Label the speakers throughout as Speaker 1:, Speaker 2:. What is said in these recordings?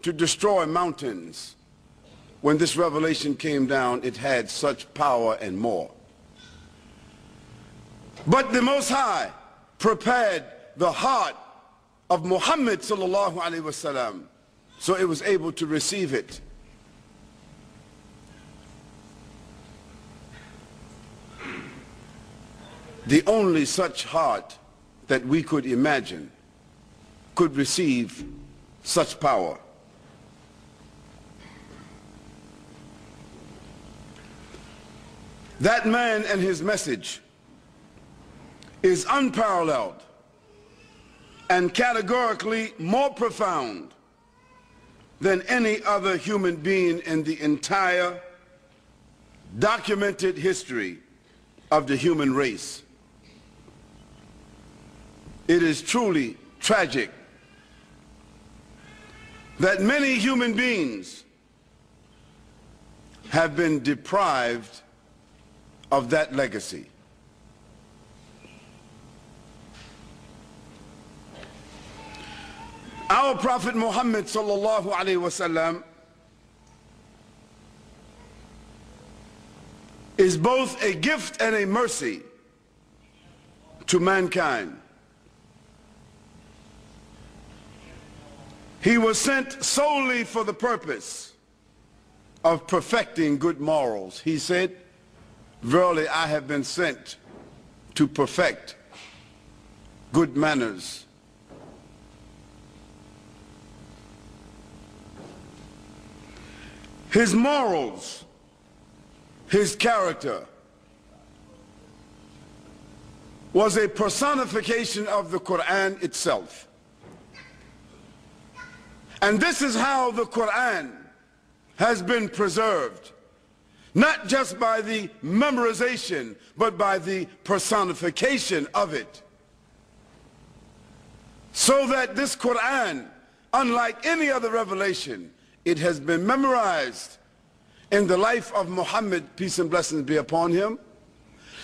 Speaker 1: to destroy mountains, when this revelation came down, it had such power and more. But the Most High prepared the heart of Muhammad sallallahu alaihi wasallam, so it was able to receive it. The only such heart that we could imagine could receive such power. That man and his message is unparalleled and categorically more profound than any other human being in the entire documented history of the human race. It is truly tragic that many human beings have been deprived of that legacy. Our Prophet Muhammad sallallahu alaihi wasallam is both a gift and a mercy to mankind. He was sent solely for the purpose of perfecting good morals. He said, "Verily I have been sent to perfect good manners." His morals, his character, was a personification of the Quran itself. And this is how the Quran has been preserved, not just by the memorization, but by the personification of it. So that this Quran, unlike any other revelation, it has been memorized in the life of Muhammad, peace and blessings be upon him,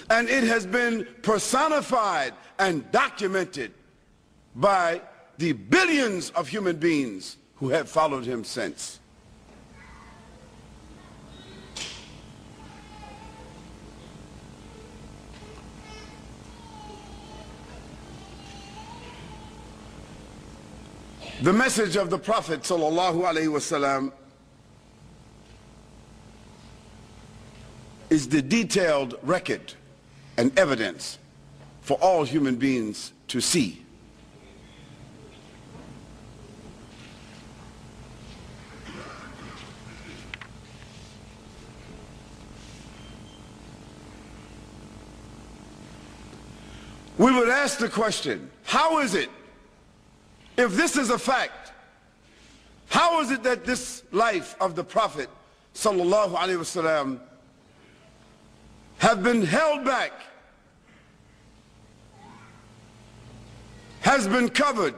Speaker 1: and it has been personified and documented by the billions of human beings who have followed him since. The message of the Prophet sallallahu alaihi wasallam is the detailed record and evidence for all human beings to see. We would ask the question, how is it, if this is a fact, how is it that this life of the Prophet sallallahu alaihi wasallam have been held back, has been covered,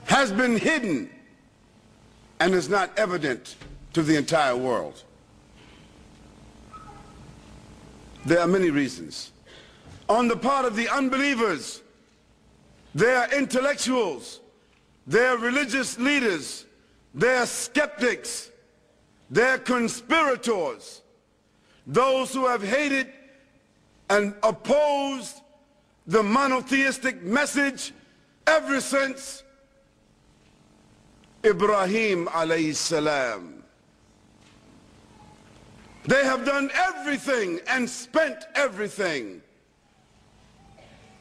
Speaker 1: has been hidden, and is not evident to the entire world? There are many reasons. On the part of the unbelievers, they are intellectuals, they are religious leaders, they are skeptics, they are conspirators, those who have hated and opposed the monotheistic message ever since Ibrahim alayhi salam. They have done everything and spent everything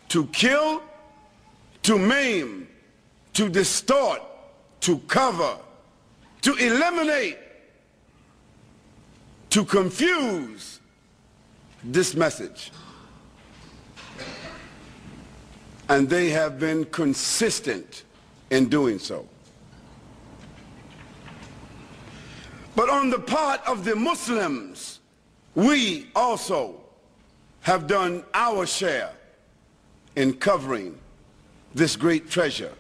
Speaker 1: to kill, to maim, to distort, to cover, to eliminate, to confuse this message. And they have been consistent in doing so. But on the part of the Muslims, we also have done our share in covering this great treasure.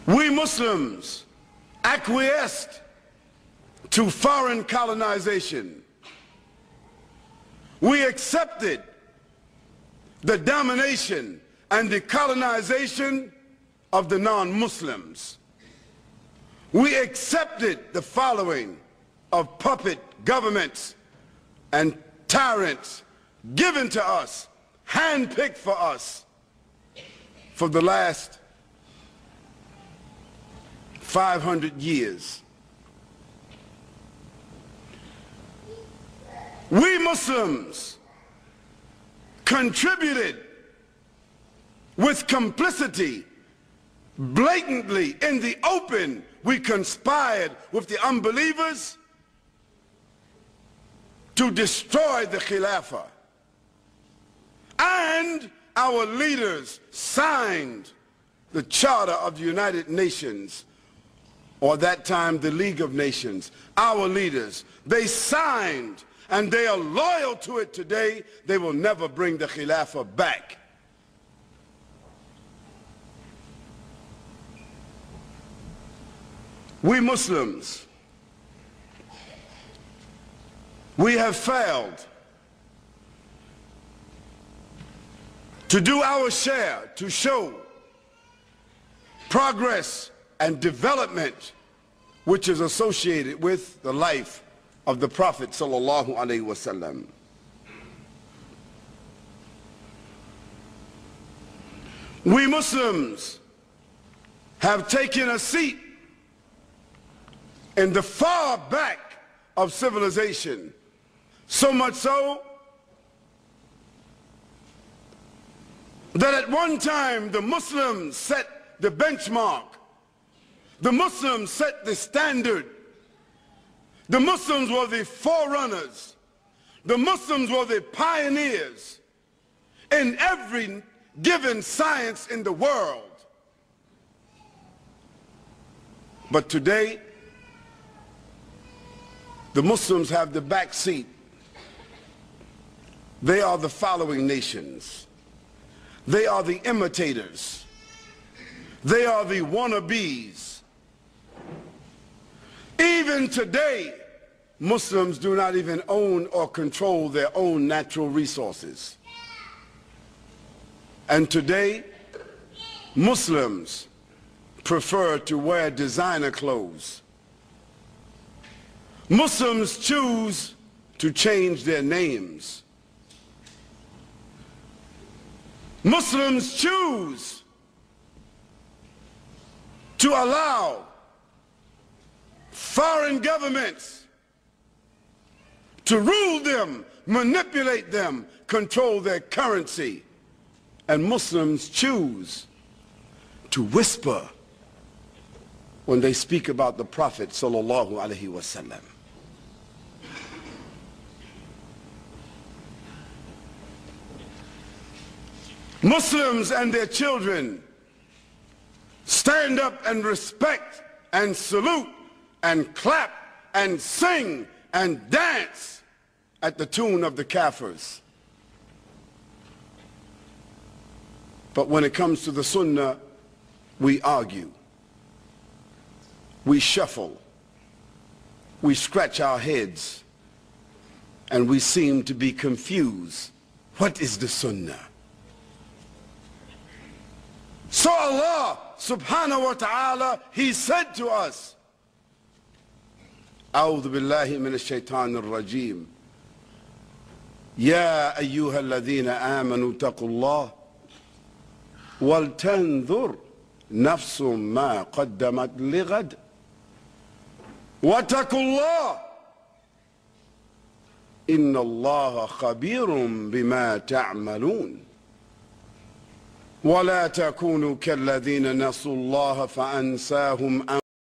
Speaker 1: We Muslims acquiesced to foreign colonization. We accepted the domination and the colonization of the non-Muslims. We accepted the following of puppet governments and tyrants given to us, handpicked for us for the last 500 years. We Muslims contributed with complicity, blatantly, in the open. We conspired with the unbelievers to destroy the Khilafah. And our leaders signed the Charter of the United Nations, or at that time the League of Nations. Our leaders, they signed, and they are loyal to it today. They will never bring the Khilafah back. We Muslims, we have failed to do our share to show progress and development which is associated with the life of the Prophet sallallahu alaihi wasallam. We Muslims have taken a seat in the far back of civilization, so much so that at one time the Muslims set the benchmark. The Muslims set the standard. The Muslims were the forerunners. The Muslims were the pioneers in every given science in the world. But today, the Muslims have the back seat. They are the following nations. They are the imitators. They are the wannabes. Even today, Muslims do not even own or control their own natural resources. And today, Muslims prefer to wear designer clothes. Muslims choose to change their names. Muslims choose to allow foreign governments to rule them, manipulate them, control their currency. And Muslims choose to whisper when they speak about the Prophet sallallahu alaihi wasallam. Muslims and their children stand up and respect and salute and clap and sing and dance at the tune of the Kafirs. But when it comes to the Sunnah, we argue, we shuffle, we scratch our heads, and we seem to be confused. What is the Sunnah? So Allah subhanahu wa ta'ala, He said to us, أعوذ بالله من الشيطان الرجيم يا أيها الذين آمنوا اتقوا الله ولتنظر نفس ما قدمت لغد واتقوا الله إن الله خبير بما تعملون ولا تكونوا كالذين نسوا الله فأنساهم